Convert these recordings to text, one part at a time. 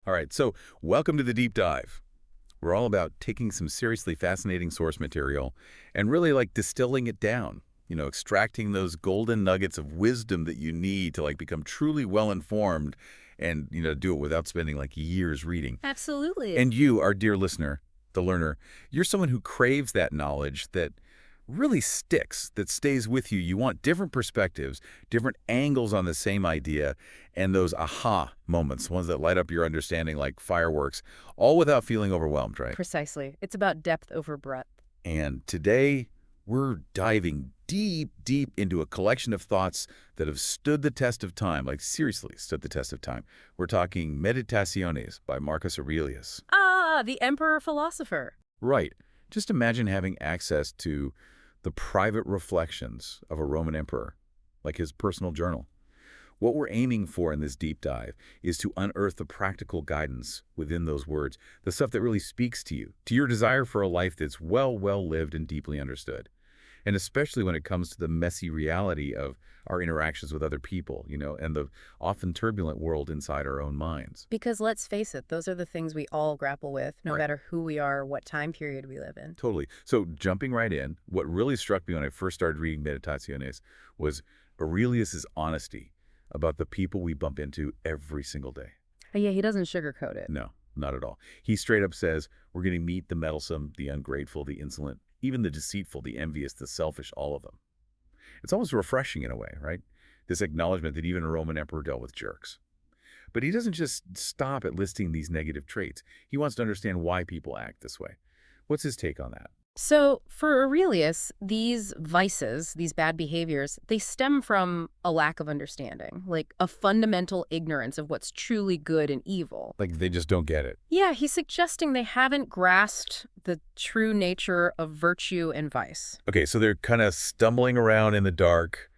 All right, so welcome to the deep dive. We're all about taking some seriously fascinating source material and really distilling it down, extracting those golden nuggets of wisdom that you need to become truly well-informed and, do it without spending years reading. Absolutely. And you, our dear listener, the learner, you're someone who craves that knowledge that really sticks, that stays with you. You want different perspectives, different angles on the same idea, and those aha moments, ones that light up your understanding like fireworks, all without feeling overwhelmed, right? Precisely. It's about depth over breadth. And today, we're diving deep, deep into a collection of thoughts that have stood the test of time, seriously stood the test of time. We're talking Meditaciones by Marcus Aurelius. Ah, the emperor philosopher. Right. Just imagine having access to the private reflections of a Roman emperor, like his personal journal. What we're aiming for in this deep dive is to unearth the practical guidance within those words, the stuff that really speaks to you, to your desire for a life that's well lived and deeply understood. And especially when it comes to the messy reality of our interactions with other people, and the often turbulent world inside our own minds. Because let's face it, those are the things we all grapple with, no Right. matter who we are, what time period we live in. Totally. So jumping right in, what really struck me when I first started reading Meditaciones was Aurelius's honesty about the people we bump into every single day. But yeah, he doesn't sugarcoat it. No, not at all. He straight up says, we're going to meet the meddlesome, the ungrateful, the insolent, even the deceitful, the envious, the selfish, all of them. It's almost refreshing in a way, right? This acknowledgement that even a Roman emperor dealt with jerks. But he doesn't just stop at listing these negative traits. He wants to understand why people act this way. What's his take on that? So for Aurelius, these vices, these bad behaviors, they stem from a lack of understanding, like a fundamental ignorance of what's truly good and evil. Like they just don't get it. Yeah, he's suggesting they haven't grasped the true nature of virtue and vice. Okay, so they're kind of stumbling around in the dark,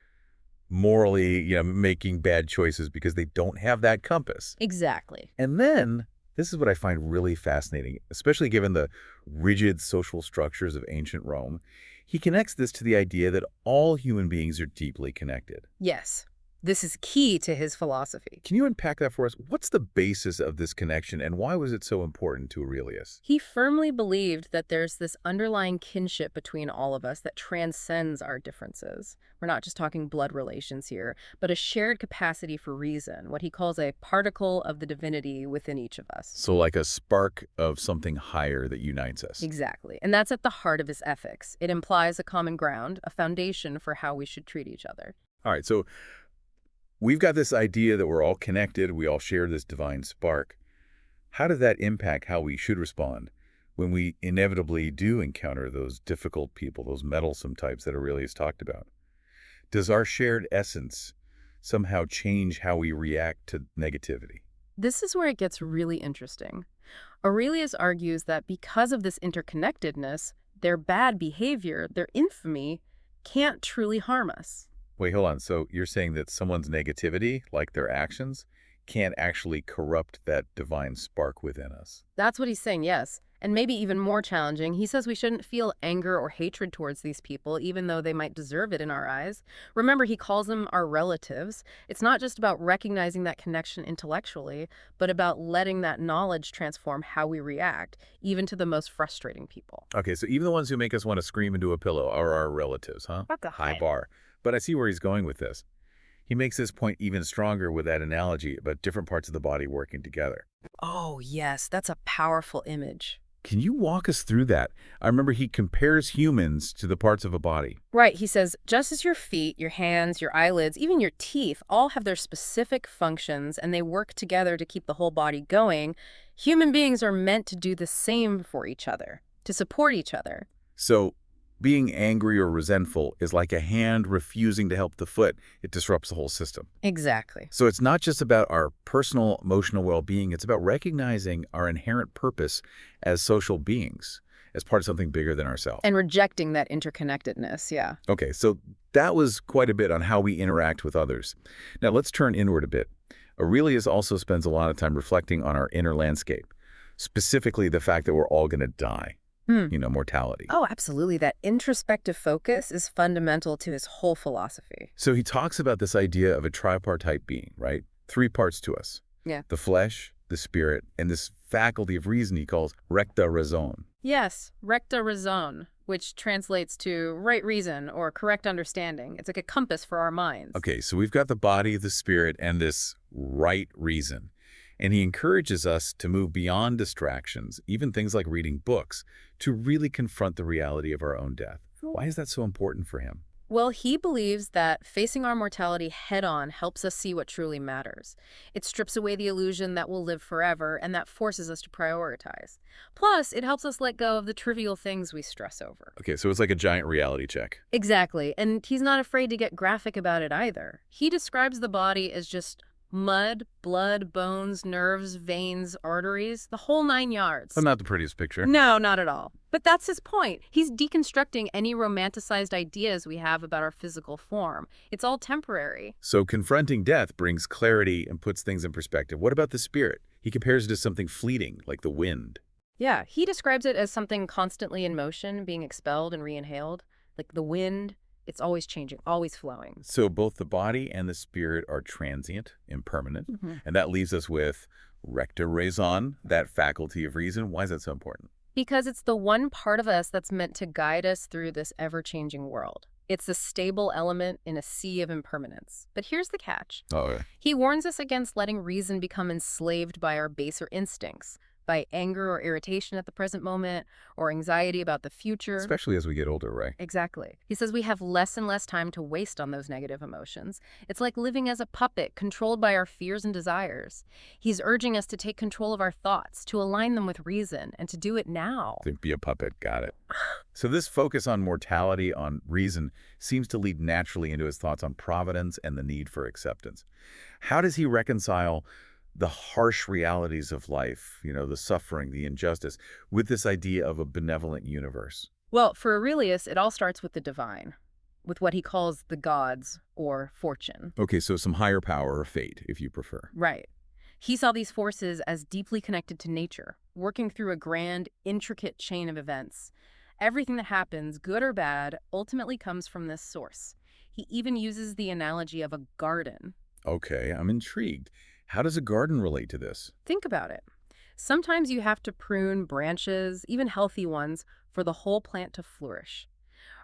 morally, making bad choices because they don't have that compass. Exactly. And then, this is what I find really fascinating, especially given the rigid social structures of ancient Rome. He connects this to the idea that all human beings are deeply connected. Yes, this is key to his philosophy. Can you unpack that for us? What's the basis of this connection, and why was it so important to Aurelius? He firmly believed that there's this underlying kinship between all of us that transcends our differences. We're not just talking blood relations here, but a shared capacity for reason, what he calls a particle of the divinity within each of us. So like a spark of something higher that unites us. Exactly. And that's at the heart of his ethics. It implies a common ground, a foundation for how we should treat each other. All right, so we've got this idea that we're all connected, we all share this divine spark. How does that impact how we should respond when we inevitably do encounter those difficult people, those meddlesome types that Aurelius talked about? Does our shared essence somehow change how we react to negativity? This is where it gets really interesting. Aurelius argues that because of this interconnectedness, their bad behavior, their infamy, can't truly harm us. Wait, hold on. So you're saying that someone's negativity, like their actions, can't actually corrupt that divine spark within us? That's what he's saying, yes. And maybe even more challenging, he says we shouldn't feel anger or hatred towards these people, even though they might deserve it in our eyes. Remember, he calls them our relatives. It's not just about recognizing that connection intellectually, but about letting that knowledge transform how we react, even to the most frustrating people. Okay, so even the ones who make us want to scream into a pillow are our relatives, huh? What the High heck? bar. But I see where he's going with this. He makes this point even stronger with that analogy about different parts of the body working together. Oh, yes, that's a powerful image. Can you walk us through that? I remember he compares humans to the parts of a body. Right, he says, just as your feet, your hands, your eyelids, even your teeth all have their specific functions and they work together to keep the whole body going, human beings are meant to do the same for each other, to support each other. So being angry or resentful is like a hand refusing to help the foot. It disrupts the whole system. Exactly. So it's not just about our personal emotional well-being. It's about recognizing our inherent purpose as social beings, as part of something bigger than ourselves. And rejecting that interconnectedness, yeah. Okay, so that was quite a bit on how we interact with others. Now let's turn inward a bit. Aurelius also spends a lot of time reflecting on our inner landscape, specifically the fact that we're all going to die. Mortality. Oh, absolutely. That introspective focus is fundamental to his whole philosophy. So he talks about this idea of a tripartite being, right? 3 parts to us. Yeah. The flesh, the the spirit, and this faculty of reason he calls recta raison. Yes, recta raison, which translates to right reason or correct understanding. It's like a compass for our minds. Okay, so we've got the body, the spirit, and this right reason. And he encourages us to move beyond distractions, even things like reading books, to really confront the reality of our own death. Why is that so important for him? Well, he believes that facing our mortality head-on helps us see what truly matters. It strips away the illusion that we'll live forever, and that forces us to prioritize. Plus, it helps us let go of the trivial things we stress over. Okay, so it's like a giant reality check. Exactly, and he's not afraid to get graphic about it either. He describes the body as just mud, blood, bones, nerves, veins, arteries, the whole 9 yards. Oh, not the prettiest picture. No, not at all. But that's his point. He's deconstructing any romanticized ideas we have about our physical form. It's all temporary. So confronting death brings clarity and puts things in perspective. What about the spirit? He compares it to something fleeting, like the wind. Yeah, he describes it as something constantly in motion, being expelled and re-inhaled. Like the wind, it's always changing, always flowing. So both the body and the spirit are transient, impermanent, and that leaves us with recta raison, that faculty of reason. Why is that so important? Because it's the one part of us that's meant to guide us through this ever-changing world. It's a stable element in a sea of impermanence. But here's the catch. Oh, yeah. He warns us against letting reason become enslaved by our baser instincts, by anger or irritation at the present moment, or anxiety about the future. Especially as we get older, right? Exactly. He says we have less and less time to waste on those negative emotions. It's like living as a puppet, controlled by our fears and desires. He's urging us to take control of our thoughts, to align them with reason, and to do it now. To be a puppet, got it. So this focus on mortality, on reason, seems to lead naturally into his thoughts on providence and the need for acceptance. How does he reconcile the harsh realities of life, the suffering, the injustice, with this idea of a benevolent universe? Well, for Aurelius, it all starts with the divine, with what he calls the gods or fortune. Okay, so some higher power or fate, if you prefer. Right. He saw these forces as deeply connected to nature, working through a grand, intricate chain of events. Everything that happens, good or bad, ultimately comes from this source. He even uses the analogy of a garden. Okay, I'm intrigued. How does a garden relate to this? Think about it. Sometimes you have to prune branches, even healthy ones, for the whole plant to flourish.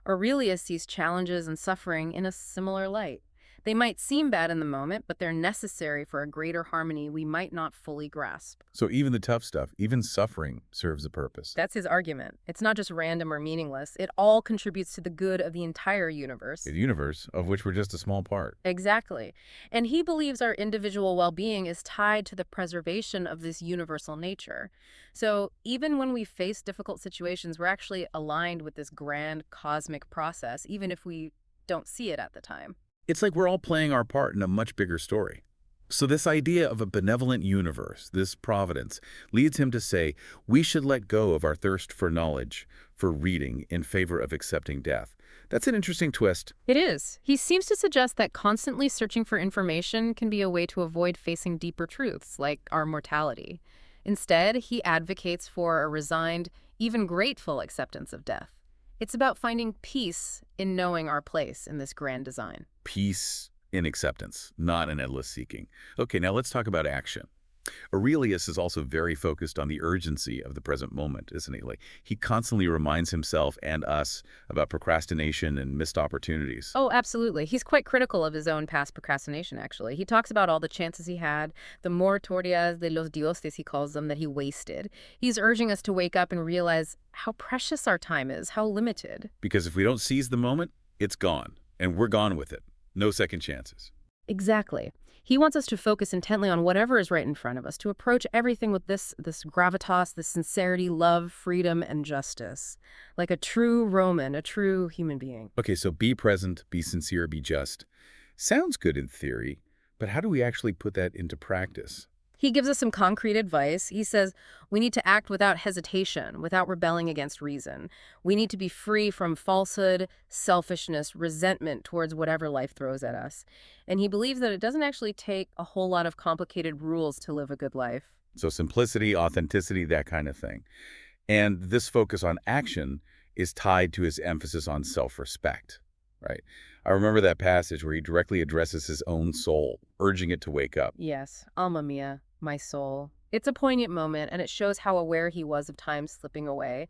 Aurelius sees challenges and suffering in a similar light. They might seem bad in the moment, but they're necessary for a greater harmony we might not fully grasp. So even the tough stuff, even suffering, serves a purpose. That's his argument. It's not just random or meaningless. It all contributes to the good of the entire universe. A universe of which we're just a small part. Exactly. And he believes our individual well-being is tied to the preservation of this universal nature. So even when we face difficult situations, we're actually aligned with this grand cosmic process, even if we don't see it at the time. It's like we're all playing our part in a much bigger story. So this idea of a benevolent universe, this providence, leads him to say we should let go of our thirst for knowledge, for reading, in favor of accepting death. That's an interesting twist. It is. He seems to suggest that constantly searching for information can be a way to avoid facing deeper truths, like our mortality. Instead, he advocates for a resigned, even grateful acceptance of death. It's about finding peace in knowing our place in this grand design. Peace in acceptance, not an endless seeking. Okay, now let's talk about action. Aurelius is also very focused on the urgency of the present moment, isn't he? Like, he constantly reminds himself and us about procrastination and missed opportunities. Oh, absolutely. He's quite critical of his own past procrastination, actually. He talks about all the chances he had, the moratorias de los dioses, he calls them, that he wasted. He's urging us to wake up and realize how precious our time is, how limited. Because if we don't seize the moment, it's gone, and we're gone with it. No second chances. Exactly. He wants us to focus intently on whatever is right in front of us, to approach everything with this gravitas, this sincerity, love, freedom, and justice. Like a true Roman, a true human being. Okay, so be present, be sincere, be just. Sounds good in theory, but how do we actually put that into practice? He gives us some concrete advice. He says we need to act without hesitation, without rebelling against reason. We need to be free from falsehood, selfishness, resentment towards whatever life throws at us. And he believes that it doesn't actually take a whole lot of complicated rules to live a good life. So simplicity, authenticity, that kind of thing. And this focus on action is tied to his emphasis on self-respect, right? I remember that passage where he directly addresses his own soul, urging it to wake up. Yes, alma mia, my soul. It's a poignant moment, and it shows how aware he was of time slipping away.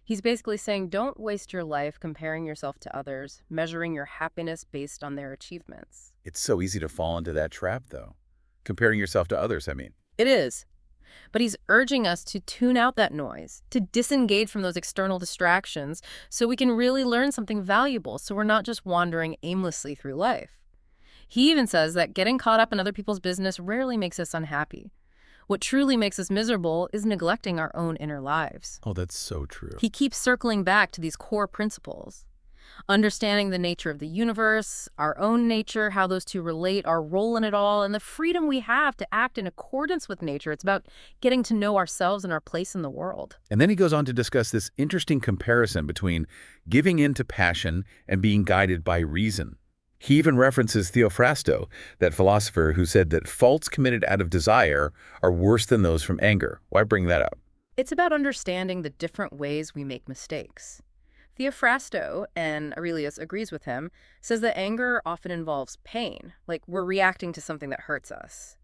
He's basically saying, don't waste your life comparing yourself to others, measuring your happiness based on their achievements. It's so easy to fall into that trap, though. Comparing yourself to others, I mean. It is. But he's urging us to tune out that noise, to disengage from those external distractions so we can really learn something valuable, so we're not just wandering aimlessly through life. He even says that getting caught up in other people's business rarely makes us unhappy. What truly makes us miserable is neglecting our own inner lives. Oh, that's so true. He keeps circling back to these core principles. Understanding the nature of the universe, our own nature, how those two relate, our role in it all, and the freedom we have to act in accordance with nature. It's about getting to know ourselves and our place in the world. And then he goes on to discuss this interesting comparison between giving in to passion and being guided by reason. He even references Theophrastus, that philosopher who said that faults committed out of desire are worse than those from anger. Why bring that up? It's about understanding the different ways we make mistakes. Theophrastus, and Aurelius agrees with him, says that anger often involves pain, like we're reacting to something that hurts us.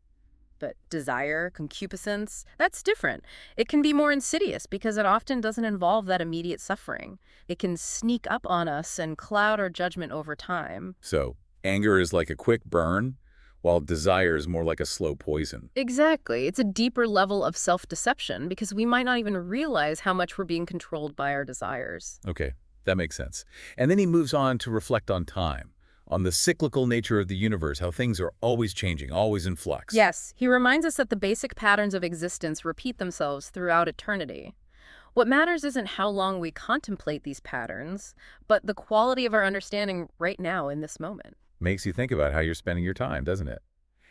But desire, concupiscence, that's different. It can be more insidious because it often doesn't involve that immediate suffering. It can sneak up on us and cloud our judgment over time. So, anger is like a quick burn, while desire is more like a slow poison. Exactly. It's a deeper level of self-deception because we might not even realize how much we're being controlled by our desires. Okay, that makes sense. And then he moves on to reflect on time, on the cyclical nature of the universe, how things are always changing, always in flux. Yes, he reminds us that the basic patterns of existence repeat themselves throughout eternity. What matters isn't how long we contemplate these patterns, but the quality of our understanding right now in this moment. Makes you think about how you're spending your time, doesn't it?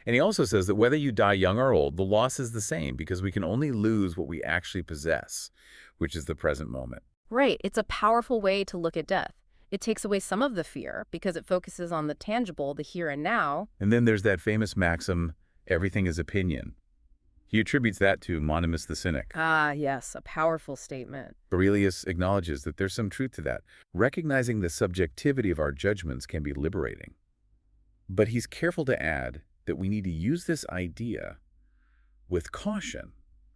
And he also says that whether you die young or old, the loss is the same because we can only lose what we actually possess, which is the present moment. Right, it's a powerful way to look at death. It takes away some of the fear because it focuses on the tangible, the here and now. And then there's that famous maxim, everything is opinion. He attributes that to Monimus the Cynic. Ah, yes, a powerful statement. Aurelius acknowledges that there's some truth to that. Recognizing the subjectivity of our judgments can be liberating. But he's careful to add that we need to use this idea with caution,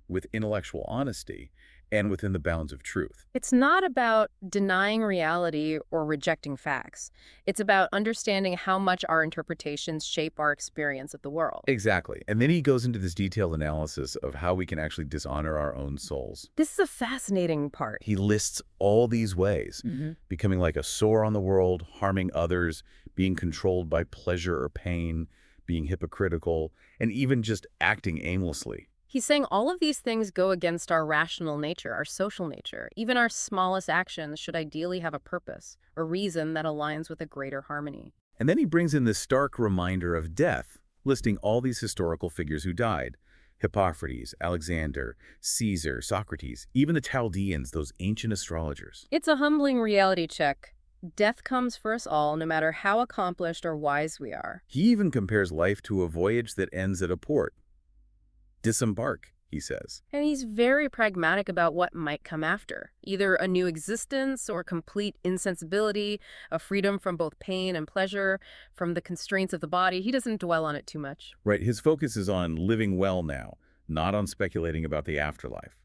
with intellectual honesty, and within the bounds of truth. It's not about denying reality or rejecting facts. It's about understanding how much our interpretations shape our experience of the world. Exactly. And then he goes into this detailed analysis of how we can actually dishonor our own souls. This is a fascinating part. He lists all these ways, becoming like a sore on the world, harming others, being controlled by pleasure or pain, being hypocritical, and even just acting aimlessly. He's saying all of these things go against our rational nature, our social nature. Even our smallest actions should ideally have a purpose, a reason that aligns with a greater harmony. And then he brings in this stark reminder of death, listing all these historical figures who died. Hippocrates, Alexander, Caesar, Socrates, even the Chaldeans, those ancient astrologers. It's a humbling reality check. Death comes for us all, no matter how accomplished or wise we are. He even compares life to a voyage that ends at a port. Disembark, he says. And he's very pragmatic about what might come after. Either a new existence or complete insensibility, a freedom from both pain and pleasure, from the constraints of the body. He doesn't dwell on it too much. Right, his focus is on living well now, not on speculating about the afterlife.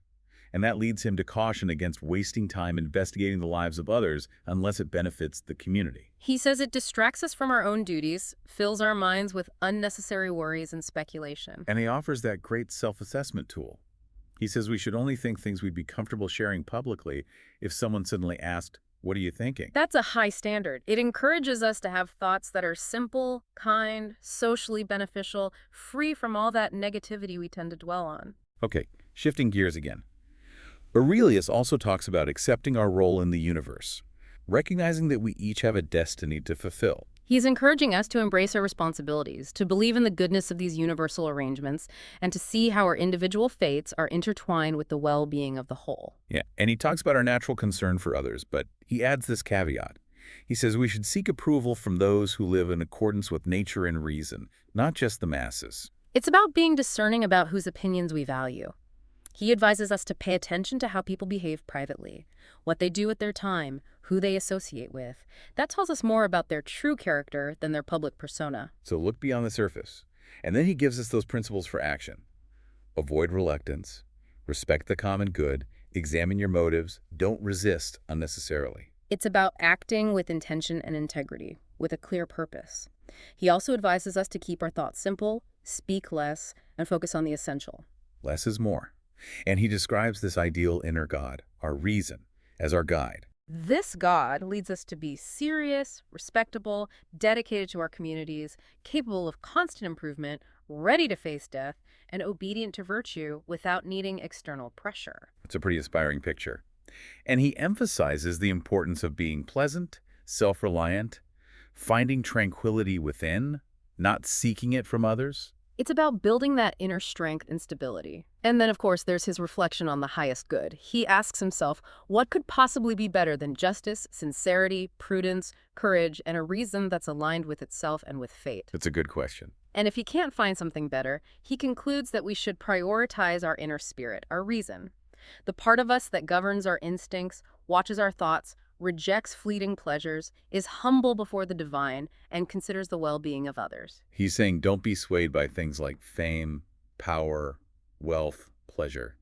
And that leads him to caution against wasting time investigating the lives of others unless it benefits the community. He says it distracts us from our own duties, fills our minds with unnecessary worries and speculation. And he offers that great self-assessment tool. He says we should only think things we'd be comfortable sharing publicly if someone suddenly asked, "What are you thinking?" That's a high standard. It encourages us to have thoughts that are simple, kind, socially beneficial, free from all that negativity we tend to dwell on. Okay, shifting gears again. Aurelius also talks about accepting our role in the universe, recognizing that we each have a destiny to fulfill. He's encouraging us to embrace our responsibilities, to believe in the goodness of these universal arrangements, and to see how our individual fates are intertwined with the well-being of the whole. Yeah, and he talks about our natural concern for others, but he adds this caveat. He says we should seek approval from those who live in accordance with nature and reason, not just the masses. It's about being discerning about whose opinions we value. He advises us to pay attention to how people behave privately, what they do with their time, who they associate with. That tells us more about their true character than their public persona. So look beyond the surface. And then he gives us those principles for action. Avoid reluctance, respect the common good, examine your motives, don't resist unnecessarily. It's about acting with intention and integrity, with a clear purpose. He also advises us to keep our thoughts simple, speak less, and focus on the essential. Less is more. And he describes this ideal inner God, our reason, as our guide. This God leads us to be serious, respectable, dedicated to our communities, capable of constant improvement, ready to face death, and obedient to virtue without needing external pressure. It's a pretty inspiring picture. And he emphasizes the importance of being pleasant, self-reliant, finding tranquility within, not seeking it from others. It's about building that inner strength and stability. And then, of course, there's his reflection on the highest good. He asks himself, what could possibly be better than justice, sincerity, prudence, courage, and a reason that's aligned with itself and with fate? It's a good question. And if he can't find something better, he concludes that we should prioritize our inner spirit, our reason. The part of us that governs our instincts, watches our thoughts, rejects fleeting pleasures, is humble before the divine, and considers the well-being of others. He's saying don't be swayed by things like fame, power, wealth, pleasure.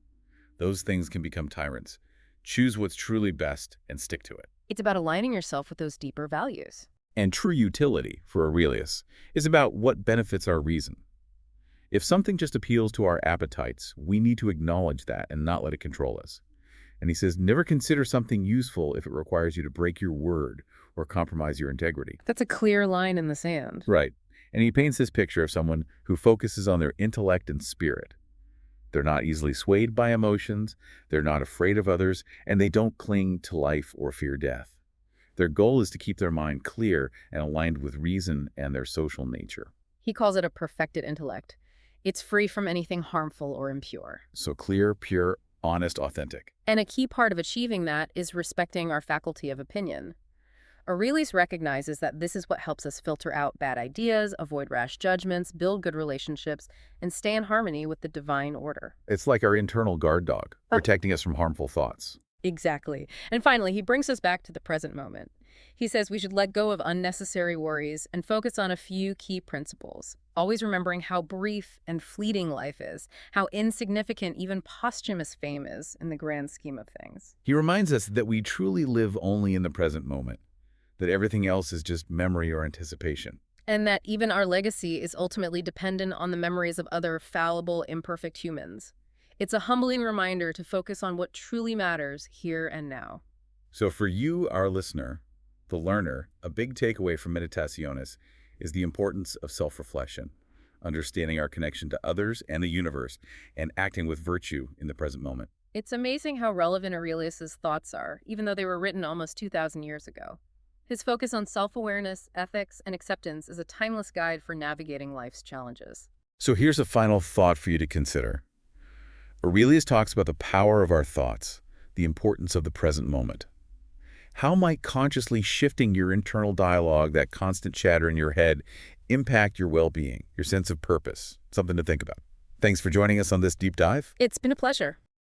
Those things can become tyrants. Choose what's truly best and stick to it. It's about aligning yourself with those deeper values. And true utility, for Aurelius, is about what benefits our reason. If something just appeals to our appetites, we need to acknowledge that and not let it control us. And he says, never consider something useful if it requires you to break your word or compromise your integrity. That's a clear line in the sand. Right. And he paints this picture of someone who focuses on their intellect and spirit. They're not easily swayed by emotions, they're not afraid of others, and they don't cling to life or fear death. Their goal is to keep their mind clear and aligned with reason and their social nature. He calls it a perfected intellect. It's free from anything harmful or impure. So clear, pure, honest, authentic. And a key part of achieving that is respecting our faculty of opinion. Aurelius recognizes that this is what helps us filter out bad ideas, avoid rash judgments, build good relationships, and stay in harmony with the divine order. It's like our internal guard dog, protecting us from harmful thoughts. Exactly. And finally, he brings us back to the present moment. He says we should let go of unnecessary worries and focus on a few key principles, always remembering how brief and fleeting life is, how insignificant even posthumous fame is in the grand scheme of things. He reminds us that we truly live only in the present moment, that everything else is just memory or anticipation. And that even our legacy is ultimately dependent on the memories of other fallible, imperfect humans. It's a humbling reminder to focus on what truly matters here and now. So for you, our listener, the learner, a big takeaway from Meditaciones is the importance of self-reflection, understanding our connection to others and the universe, and acting with virtue in the present moment. It's amazing how relevant Aurelius's thoughts are, even though they were written almost 2,000 years ago. His focus on self-awareness, ethics, and acceptance is a timeless guide for navigating life's challenges. So here's a final thought for you to consider. Aurelius talks about the power of our thoughts, the importance of the present moment. How might consciously shifting your internal dialogue, that constant chatter in your head, impact your well-being, your sense of purpose? Something to think about. Thanks for joining us on this deep dive. It's been a pleasure.